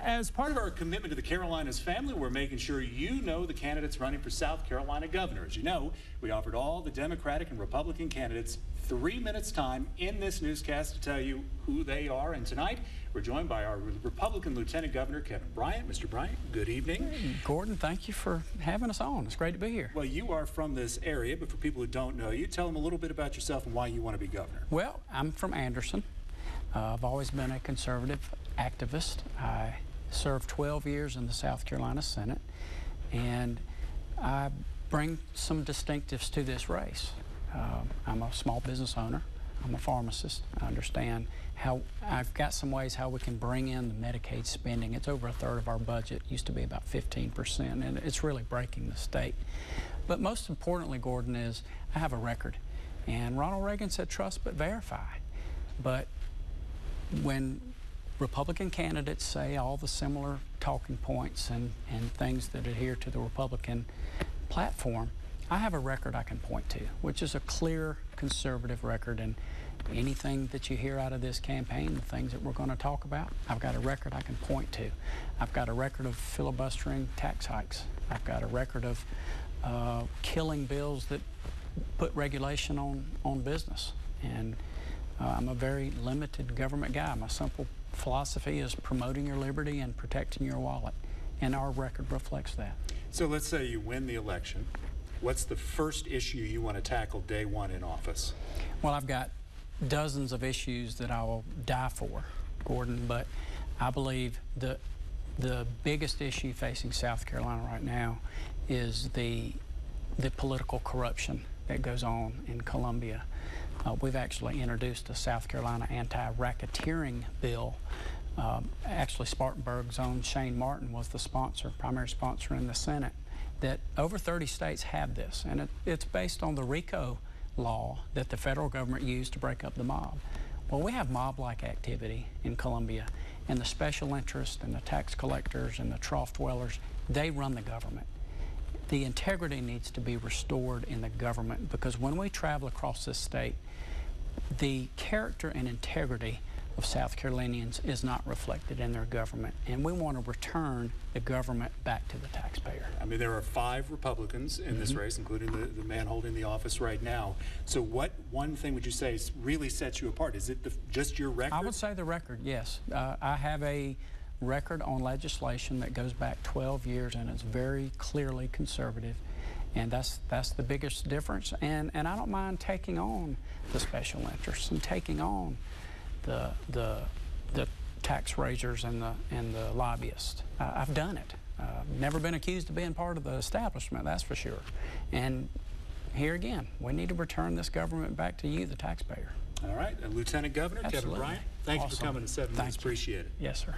As part of our commitment to the Carolinas family, we're making sure you know the candidates running for South Carolina governor. As you know, we offered all the Democratic and Republican candidates 3 minutes time in this newscast to tell you who they are. And tonight, we're joined by our Republican Lieutenant Governor, Kevin Bryant. Mr. Bryant, good evening. Hey, Gordon, thank you for having us on. It's great to be here. Well, you are from this area, but for people who don't know you, tell them a little bit about yourself and why you want to be governor. Well, I'm from Anderson. I've always been a conservative activist. I served 12 years in the South Carolina Senate, and I bring some distinctives to this race. I'm a small business owner. I'm a pharmacist. I understand how I've got some ways how we can bring in the Medicaid spending. It's over a third of our budget. It used to be about 15%, and it's really breaking the state. But most importantly, Gordon, is I have a record. And Ronald Reagan said, trust but verify. But when Republican candidates say all the similar talking points and things that adhere to the Republican platform, I have a record I can point to, which is a clear conservative record. And anything that you hear out of this campaign, the things that we're going to talk about, I've got a record I can point to. I've got a record of filibustering tax hikes. I've got a record of killing bills that put regulation on business. And I'm a very limited government guy. My simple philosophy is promoting your liberty and protecting your wallet, and our record reflects that. So let's say you win the election. What's the first issue you want to tackle day one in office? Well, I've got dozens of issues that I will die for, Gordon, but I believe the biggest issue facing South Carolina right now is the political corruption that goes on in Columbia. We've actually introduced a South Carolina anti-racketeering bill. Actually, Spartanburg's own Shane Martin was the sponsor, primary sponsor in the Senate, that over 30 states have this. And it's based on the RICO law that the federal government used to break up the mob. Well, we have mob-like activity in Columbia, and the special interest and the tax collectors and the trough dwellers, they run the government. The integrity needs to be restored in the government, because when we travel across this state, the character and integrity of South Carolinians is not reflected in their government, and we want to return the government back to the taxpayer. I mean, there are 5 Republicans in this race, including the man holding the office right now. So what one thing would you say really sets you apart? Is it just your record? I would say the record, yes. I have a record on legislation that goes back 12 years, and it's very clearly conservative, and that's the biggest difference. And I don't mind taking on the special interests and taking on the tax raisers and the lobbyists. I've done it. Never been accused of being part of the establishment, that's for sure. And here again, we need to return this government back to you, the taxpayer. All right, Lieutenant Governor Kevin Bryant, thank you for coming to 7 Minutes. Appreciate it. Yes, sir.